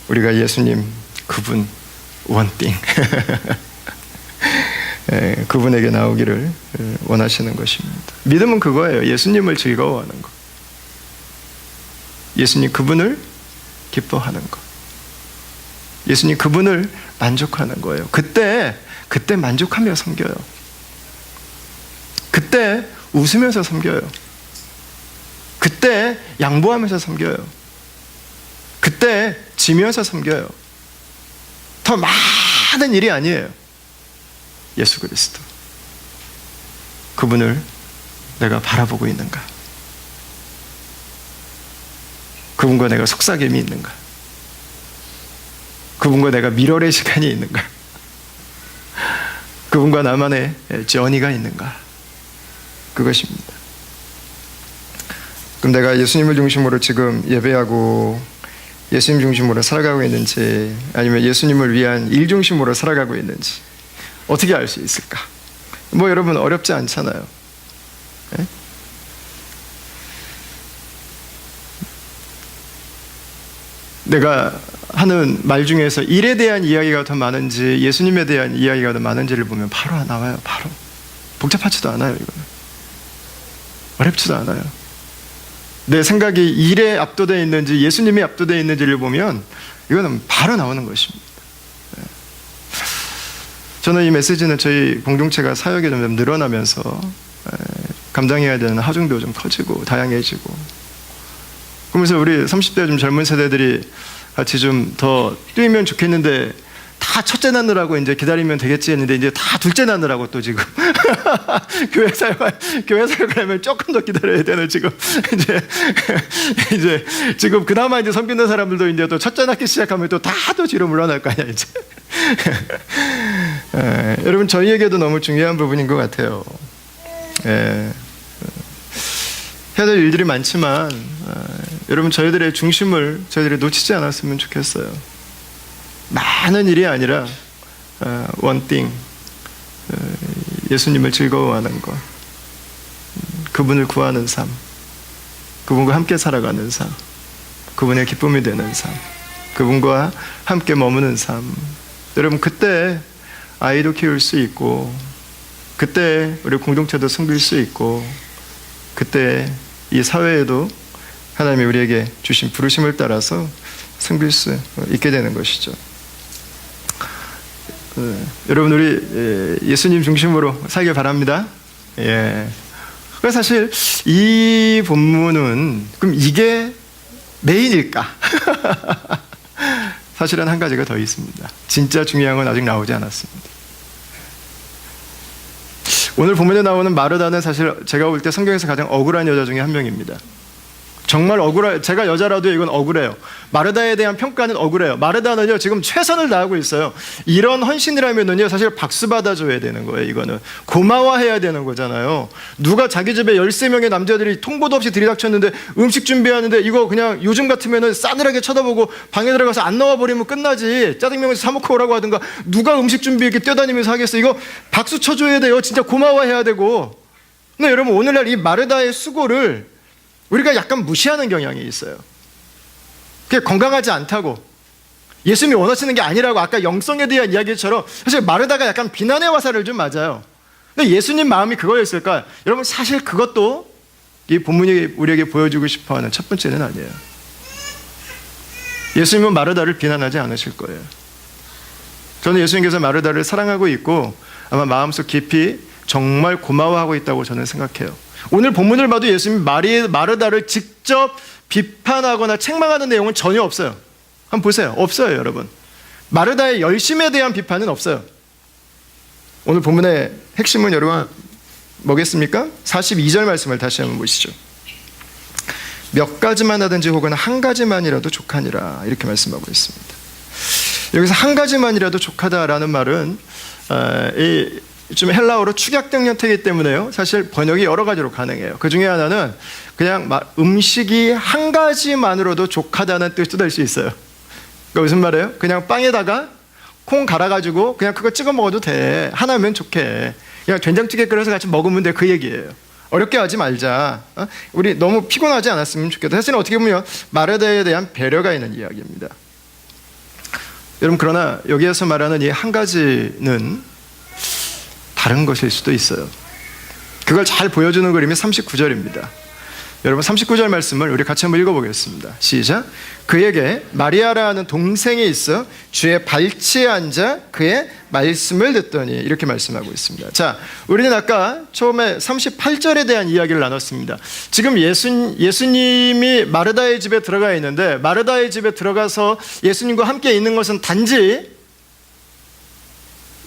우리가 예수님, 그분, 원띵 그분에게 나오기를 원하시는 것입니다. 믿음은 그거예요. 예수님을 즐거워하는 것, 예수님 그분을 기뻐하는 것, 예수님 그분을 만족하는 거예요. 그때 만족하며 섬겨요. 그때 웃으면서 섬겨요. 그때 양보하면서 섬겨요. 그때 지면서 섬겨요. 더 많은 일이 아니에요. 예수 그리스도, 그분을 내가 바라보고 있는가? 그분과 내가 속삭임이 있는가? 그분과 내가 밀월의 시간이 있는가? 그분과 나만의 저니가 있는가? 그것입니다. 그럼 내가 예수님을 중심으로 지금 예배하고 예수님 중심으로 살아가고 있는지, 아니면 예수님을 위한 일 중심으로 살아가고 있는지 어떻게 알 수 있을까? 뭐 여러분, 어렵지 않잖아요. 네? 내가 하는 말 중에서 일에 대한 이야기가 더 많은지 예수님에 대한 이야기가 더 많은지를 보면 바로 나와요. 바로. 복잡하지도 않아요. 이거는 어렵지도 않아요. 내 생각이 일에 압도되어 있는지 예수님이 압도되어 있는지를 보면 이거는 바로 나오는 것입니다. 저는 이 메시지는 저희 공동체가 사역이 점점 늘어나면서 감당해야 되는 하중도 좀 커지고 다양해지고, 그러면서 우리 30대 좀 젊은 세대들이 같이 좀 더 뛰면 좋겠는데, 다 첫째 낳느라고 이제 기다리면 되겠지 했는데 이제 다 둘째 낳느라고 또 지금 교회 사역하려면 조금 더 기다려야 되는 지금 이제 지금 그나마 이제 섬기는 사람들도 이제 또 첫째 낳기 시작하면 또 다 또 뒤로 물러날 거 아니야 이제. 여러분, 저희에게도 너무 중요한 부분인 것 같아요. 해야 될 일들이 많지만 여러분, 저희들의 중심을 저희들이 놓치지 않았으면 좋겠어요. 많은 일이 아니라 원띵, 예수님을 즐거워하는 것, 그분을 구하는 삶, 그분과 함께 살아가는 삶, 그분의 기쁨이 되는 삶, 그분과 함께 머무는 삶. 여러분, 그때 아이도 키울 수 있고, 그때 우리 공동체도 섬길 수 있고, 그때 이 사회에도 하나님이 우리에게 주신 부르심을 따라서 섬길 수 있게 되는 것이죠. 여러분, 우리 예수님 중심으로 살길 바랍니다. 예. 그래서 사실 이 본문은 그럼 이게 메인일까? 사실은 한 가지가 더 있습니다. 진짜 중요한 건 아직 나오지 않았습니다. 오늘 본문에 나오는 마르다는 사실 제가 볼 때 성경에서 가장 억울한 여자 중에 한 명입니다. 정말 제가 여자라도 이건 억울해요. 마르다에 대한 평가는 억울해요. 마르다는요, 지금 최선을 다하고 있어요. 이런 헌신이라면은요, 사실 박수 받아줘야 되는 거예요. 이거는 고마워해야 되는 거잖아요. 누가 자기 집에 13명의 남자들이 통보도 없이 들이닥쳤는데 음식 준비하는데 이거 그냥 요즘 같으면은 싸늘하게 쳐다보고 방에 들어가서 안 나와버리면 끝나지. 짜장면에서 사 먹고 오라고 하든가. 누가 음식 준비 이렇게 뛰어다니면서 하겠어. 이거 박수 쳐줘야 돼요. 진짜 고마워해야 되고. 근데 여러분, 오늘날 이 마르다의 수고를 우리가 약간 무시하는 경향이 있어요. 그게 건강하지 않다고, 예수님이 원하시는 게 아니라고, 아까 영성에 대한 이야기처럼 사실 마르다가 약간 비난의 화살을 좀 맞아요. 근데 예수님 마음이 그거였을까요? 여러분, 사실 그것도 이 본문이 우리에게 보여주고 싶어하는 첫 번째는 아니에요. 예수님은 마르다를 비난하지 않으실 거예요. 저는 예수님께서 마르다를 사랑하고 있고 아마 마음속 깊이 정말 고마워하고 있다고 저는 생각해요. 오늘 본문을 봐도 예수님이 마르다를 직접 비판하거나 책망하는 내용은 전혀 없어요. 한번 보세요. 없어요, 여러분. 마르다의 열심에 대한 비판은 없어요. 오늘 본문의 핵심은 여러분 뭐겠습니까? 42절 말씀을 다시 한번 보시죠. 몇 가지만 하든지 혹은 한 가지만이라도 족하니라, 이렇게 말씀하고 있습니다. 여기서 한 가지만이라도 족하다라는 말은 좀 헬라어로 축약된 형태이기 때문에요, 사실 번역이 여러 가지로 가능해요. 그 중에 하나는 그냥 음식이 한 가지만으로도 족하다는 뜻도 될 수 있어요. 그러니까 무슨 말이에요? 그냥 빵에다가 콩 갈아가지고 그냥 그거 찍어 먹어도 돼, 하나면 좋게, 그냥 된장찌개 끓여서 같이 먹으면 돼, 그 얘기예요. 어렵게 하지 말자. 우리 너무 피곤하지 않았으면 좋겠다. 사실은 어떻게 보면 마르다에 대한 배려가 있는 이야기입니다. 여러분, 그러나 여기에서 말하는 이 한 가지는 다른 것일 수도 있어요. 그걸 잘 보여주는 그림이 39절입니다. 여러분, 39절 말씀을 우리 같이 한번 읽어보겠습니다. 시작. 그에게 마리아라는 동생이 있어 주의 발치에 앉아 그의 말씀을 듣더니, 이렇게 말씀하고 있습니다. 자, 우리는 아까 처음에 38절에 대한 이야기를 나눴습니다. 지금 예수님이 마르다의 집에 들어가 있는데, 마르다의 집에 들어가서 예수님과 함께 있는 것은 단지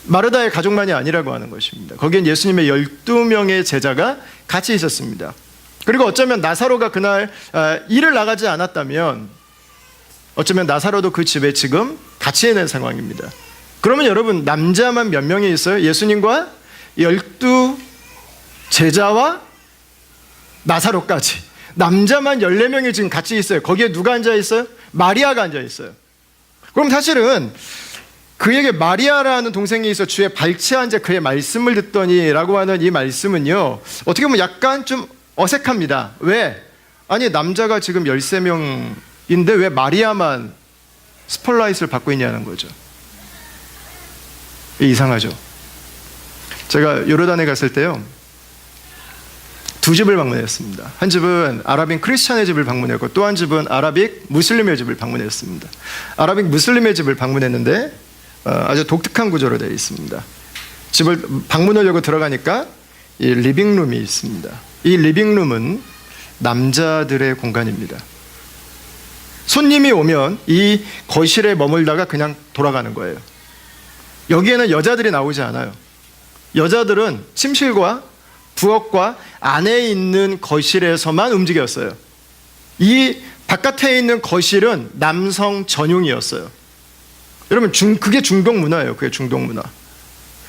마르다의 가족만이 아니라고 하는 것입니다. 거기엔 예수님의 12명의 제자가 같이 있었습니다. 그리고 어쩌면 나사로가 그날 일을 나가지 않았다면 어쩌면 나사로도 그 집에 지금 같이 있는 상황입니다. 그러면 여러분, 남자만 몇 명이 있어요? 예수님과 12 제자와 나사로까지 남자만 14명이 지금 같이 있어요. 거기에 누가 앉아 있어요? 마리아가 앉아 있어요. 그럼 사실은 그에게 마리아라는 동생이 있어 주의 발치에 앉아 그의 말씀을 듣더니 라고 하는 이 말씀은요, 어떻게 보면 약간 좀 어색합니다. 왜? 아니, 남자가 지금 13명인데 왜 마리아만 스폴라이트를 받고 있냐는 거죠. 이상하죠. 제가 요르단에 갔을 때요, 두 집을 방문했습니다. 한 집은 아랍인 크리스찬의 집을 방문했고, 또 한 집은 아랍인 무슬림의 집을 방문했습니다. 아랍인 무슬림의 집을 방문했는데 아주 독특한 구조로 되어 있습니다. 집을 방문하려고 들어가니까 이 리빙룸이 있습니다. 이 리빙룸은 남자들의 공간입니다. 손님이 오면 이 거실에 머물다가 그냥 돌아가는 거예요. 여기에는 여자들이 나오지 않아요. 여자들은 침실과 부엌과 안에 있는 거실에서만 움직였어요. 이 바깥에 있는 거실은 남성 전용이었어요. 여러분, 그게 중동 문화예요. 그게 중동 문화.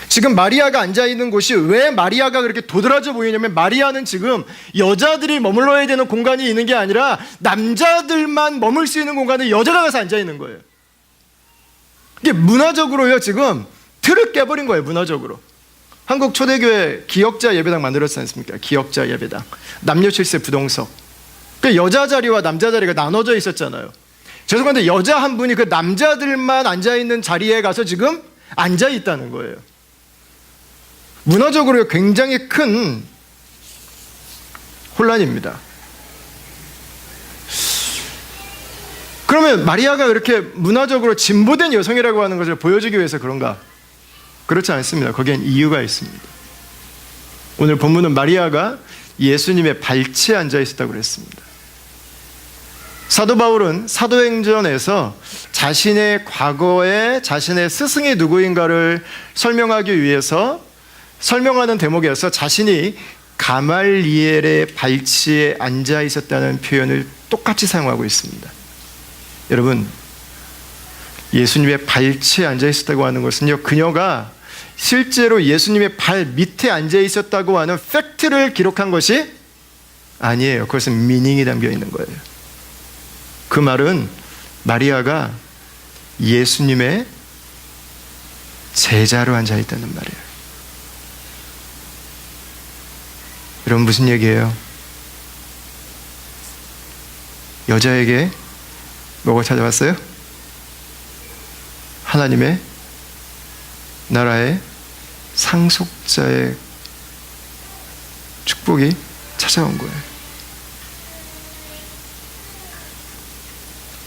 지금 마리아가 앉아있는 곳이 왜 마리아가 그렇게 도드라져 보이냐면, 마리아는 지금 여자들이 머물러야 되는 공간이 있는 게 아니라 남자들만 머물 수 있는 공간에 여자가 가서 앉아있는 거예요. 이게 문화적으로요, 지금 틀을 깨버린 거예요. 문화적으로. 한국 초대교회 기역자 예배당 만들었지 않습니까? 기역자 예배당, 남녀 칠세 부동석. 그러니까 여자 자리와 남자 자리가 나눠져 있었잖아요. 죄송한데 여자 한 분이 그 남자들만 앉아있는 자리에 가서 지금 앉아있다는 거예요. 문화적으로 굉장히 큰 혼란입니다. 그러면 마리아가 그렇게 문화적으로 진보된 여성이라고 하는 것을 보여주기 위해서 그런가? 그렇지 않습니다. 거기엔 이유가 있습니다. 오늘 본문은 마리아가 예수님의 발치에 앉아 있었다고 그랬습니다. 사도 바울은 사도행전에서 자신의 과거에 자신의 스승이 누구인가를 설명하기 위해서 설명하는 대목에서 자신이 가말리엘의 발치에 앉아 있었다는 표현을 똑같이 사용하고 있습니다. 여러분, 예수님의 발치에 앉아 있었다고 하는 것은요, 그녀가 실제로 예수님의 발 밑에 앉아 있었다고 하는 팩트를 기록한 것이 아니에요. 그것은 미닝이 담겨 있는 거예요. 그 말은 마리아가 예수님의 제자로 앉아 있다는 말이에요. 여러분, 무슨 얘기예요? 여자에게 뭐가 찾아왔어요? 하나님의 나라의 상속자의 축복이 찾아온 거예요.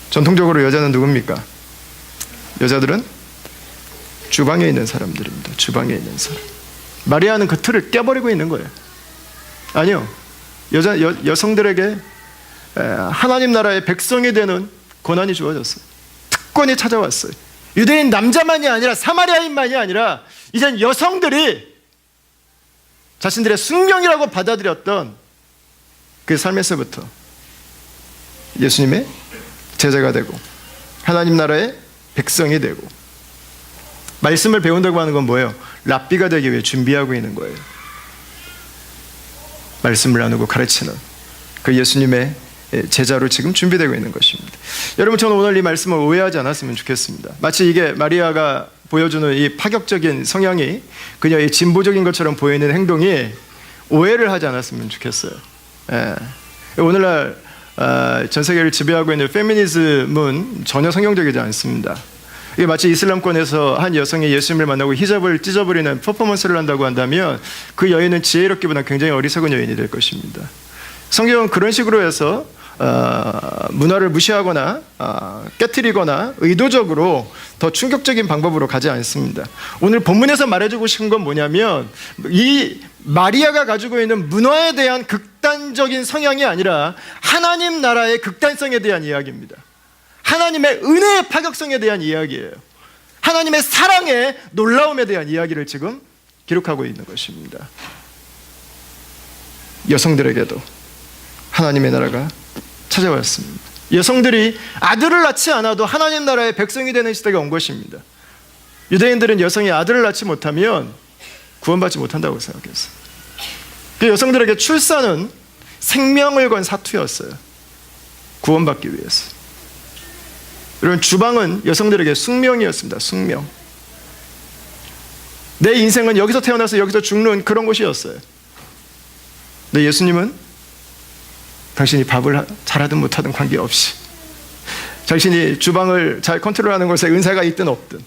전통적으로 여자는 누굽니까? 여자들은 주방에 있는 사람들입니다. 주방에 있는 사람. 마리아는 그 틀을 깨버리고 있는 거예요. 아니요. 여성들에게 하나님 나라의 백성이 되는 권한이 주어졌어요. 특권이 찾아왔어요. 유대인 남자만이 아니라 사마리아인만이 아니라 이젠 여성들이 자신들의 숙명이라고 받아들였던 그 삶에서부터 예수님의 제자가 되고 하나님 나라의 백성이 되고, 말씀을 배운다고 하는 건 뭐예요? 랍비가 되기 위해 준비하고 있는 거예요. 말씀을 나누고 가르치는 그 예수님의 제자로 지금 준비되고 있는 것입니다. 여러분, 저는 오늘 이 말씀을 오해하지 않았으면 좋겠습니다. 마치 이게 마리아가 보여주는 이 파격적인 성향이 그녀의 진보적인 것처럼 보이는 행동이 오해를 하지 않았으면 좋겠어요. 오늘날 전 세계를 지배하고 있는 페미니즘은 전혀 성경적이지 않습니다. 이게 마치 이슬람권에서 한 여성이 예수님을 만나고 히잡을 찢어버리는 퍼포먼스를 한다고 한다면 그 여인은 지혜롭기보다 굉장히 어리석은 여인이 될 것입니다. 성경은 그런 식으로 해서 문화를 무시하거나 깨트리거나 의도적으로 더 충격적인 방법으로 가지 않습니다. 오늘 본문에서 말해주고 싶은 건 뭐냐면, 이 마리아가 가지고 있는 문화에 대한 극단적인 성향이 아니라 하나님 나라의 극단성에 대한 이야기입니다. 하나님의 은혜의 파격성에 대한 이야기예요. 하나님의 사랑의 놀라움에 대한 이야기를 지금 기록하고 있는 것입니다. 여성들에게도 하나님의 나라가 찾아왔습니다. 여성들이 아들을 낳지 않아도 하나님 나라의 백성이 되는 시대가 온 것입니다. 유대인들은 여성이 아들을 낳지 못하면 구원받지 못한다고 생각했어요. 그 여성들에게 출산은 생명을 건 사투였어요. 구원받기 위해서. 여러분, 주방은 여성들에게 숙명이었습니다. 숙명. 내 인생은 여기서 태어나서 여기서 죽는 그런 곳이었어요. 근데 예수님은 당신이 밥을 잘하든 못하든 관계없이, 당신이 주방을 잘 컨트롤하는 것에 은사가 있든 없든,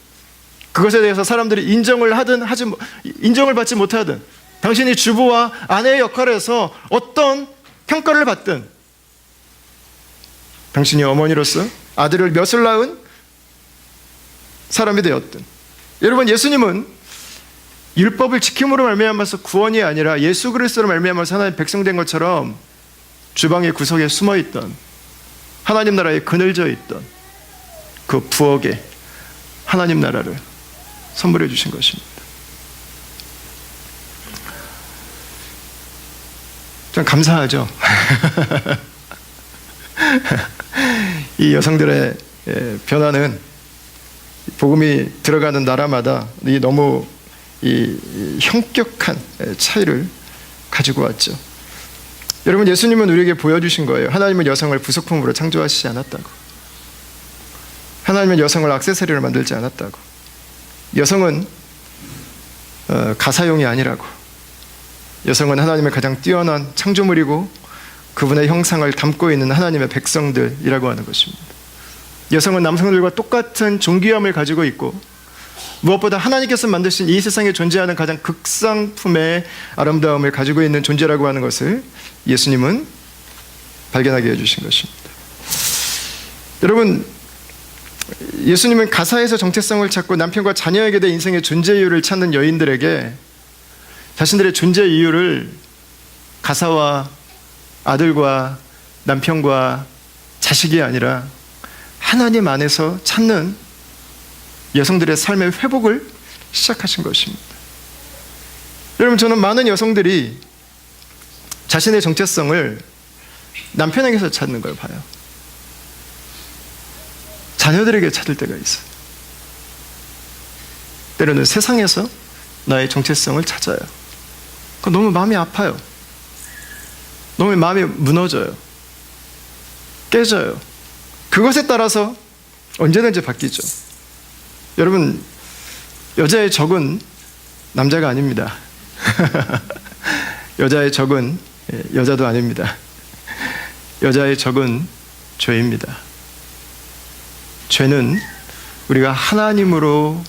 그것에 대해서 사람들이 인정을 하든 인정을 받지 못하든, 당신이 주부와 아내의 역할에서 어떤 평가를 받든, 당신이 어머니로서 아들을 몇을 낳은 사람이 되었든, 여러분, 예수님은 율법을 지킴으로 말미암아서 구원이 아니라 예수 그리스도로 말미암아서 하나님의 백성된 것처럼 주방의 구석에 숨어있던, 하나님 나라에 그늘져 있던 그 부엌에 하나님 나라를 선물해 주신 것입니다. 좀 감사하죠. 이 여성들의 변화는 복음이 들어가는 나라마다 너무 형격한 차이를 가지고 왔죠. 여러분, 예수님은 우리에게 보여주신 거예요. 하나님은 여성을 부속품으로 창조하시지 않았다고. 하나님은 여성을 액세서리로 만들지 않았다고. 여성은 가사용이 아니라고. 여성은 하나님의 가장 뛰어난 창조물이고 그분의 형상을 담고 있는 하나님의 백성들이라고 하는 것입니다. 여성은 남성들과 똑같은 존귀함을 가지고 있고, 무엇보다 하나님께서 만드신 이 세상에 존재하는 가장 극상품의 아름다움을 가지고 있는 존재라고 하는 것을 예수님은 발견하게 해주신 것입니다. 여러분, 예수님은 가사에서 정체성을 찾고 남편과 자녀에게 대해 인생의 존재 이유를 찾는 여인들에게 자신들의 존재 이유를 가사와 아들과 남편과 자식이 아니라 하나님 안에서 찾는 여성들의 삶의 회복을 시작하신 것입니다. 여러분, 저는 많은 여성들이 자신의 정체성을 남편에게서 찾는 걸 봐요. 자녀들에게 찾을 때가 있어요. 때로는 세상에서 나의 정체성을 찾아요. 그건 너무 마음이 아파요. 너무 마음이 무너져요. 깨져요. 그것에 따라서 언제든지 바뀌죠. 여러분, 여자의 적은 남자가 아닙니다. 여자의 적은 여자도 아닙니다. 여자의 적은 죄입니다. 죄는 우리가 하나님으로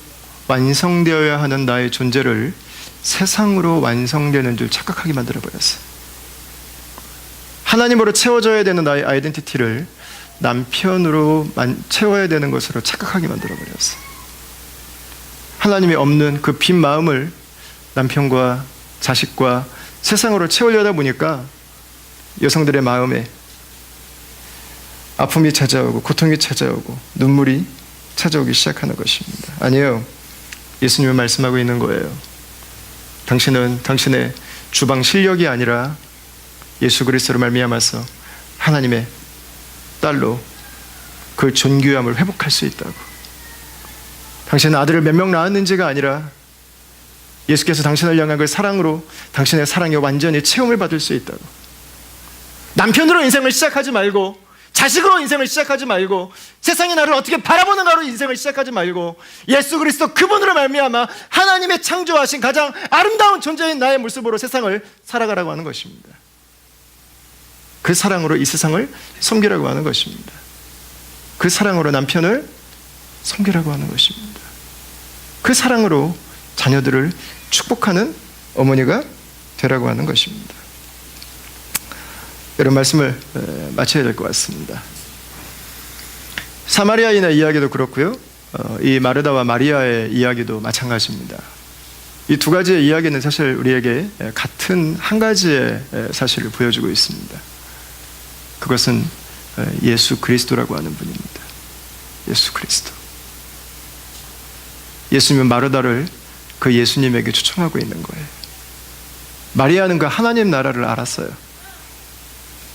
완성되어야 하는 나의 존재를 세상으로 완성되는 줄 착각하게 만들어버렸어요. 하나님으로 채워져야 되는 나의 아이덴티티를 남편으로 채워야 되는 것으로 착각하게 만들어버렸어요. 하나님이 없는 그 빈 마음을 남편과 자식과 세상으로 채우려다 보니까 여성들의 마음에 아픔이 찾아오고 고통이 찾아오고 눈물이 찾아오기 시작하는 것입니다. 아니에요. 예수님은 말씀하고 있는 거예요. 당신은 당신의 주방 실력이 아니라 예수 그리스도로 말미암아서 하나님의 딸로 그 존귀함을 회복할 수 있다고. 당신은 아들을 몇 명 낳았는지가 아니라 예수께서 당신을 향한 그 사랑으로 당신의 사랑에 완전히 체험을 받을 수 있다고. 남편으로 인생을 시작하지 말고, 자식으로 인생을 시작하지 말고, 세상이 나를 어떻게 바라보는가로 인생을 시작하지 말고, 예수 그리스도 그분으로 말미암아 하나님의 창조하신 가장 아름다운 존재인 나의 모습으로 세상을 살아가라고 하는 것입니다. 그 사랑으로 이 세상을 섬기라고 하는 것입니다. 그 사랑으로 남편을 섬기라고 하는 것입니다. 그 사랑으로 자녀들을 축복하는 어머니가 되라고 하는 것입니다. 이런 말씀을 마쳐야 될 것 같습니다. 사마리아인의 이야기도 그렇고요, 이 마르다와 마리아의 이야기도 마찬가지입니다. 이 두 가지의 이야기는 사실 우리에게 같은 한 가지의 사실을 보여주고 있습니다. 그것은 예수 그리스도라고 하는 분입니다. 예수 그리스도. 예수님은 마르다를 그 예수님에게 초청하고 있는 거예요. 마리아는 그 하나님 나라를 알았어요.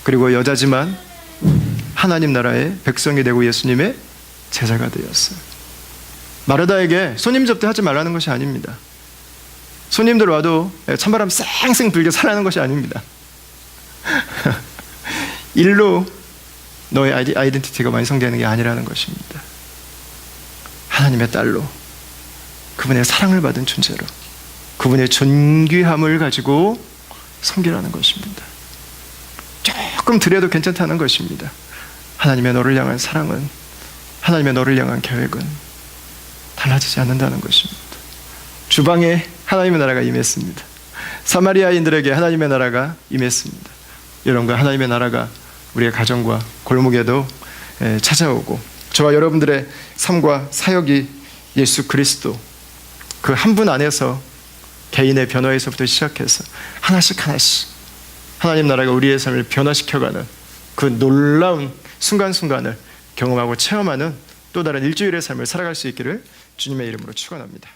그리고 여자지만 하나님 나라의 백성이 되고 예수님의 제자가 되었어요. 마르다에게 손님 접대하지 말라는 것이 아닙니다. 손님들 와도 찬바람 쌩쌩 불게 살라는 것이 아닙니다. 일로 너의 아이덴티티가 완성되는 게 아니라는 것입니다. 하나님의 딸로, 그분의 사랑을 받은 존재로, 그분의 존귀함을 가지고 섬기라는 것입니다. 조금 드려도 괜찮다는 것입니다. 하나님의 너를 향한 사랑은, 하나님의 너를 향한 계획은 달라지지 않는다는 것입니다. 주방에 하나님의 나라가 임했습니다. 사마리아인들에게 하나님의 나라가 임했습니다. 여러분과 하나님의 나라가 우리의 가정과 골목에도 찾아오고, 저와 여러분들의 삶과 사역이 예수 그리스도 그 한 분 안에서 개인의 변화에서부터 시작해서 하나씩 하나씩 하나님 나라가 우리의 삶을 변화시켜가는 그 놀라운 순간순간을 경험하고 체험하는 또 다른 일주일의 삶을 살아갈 수 있기를 주님의 이름으로 축원합니다.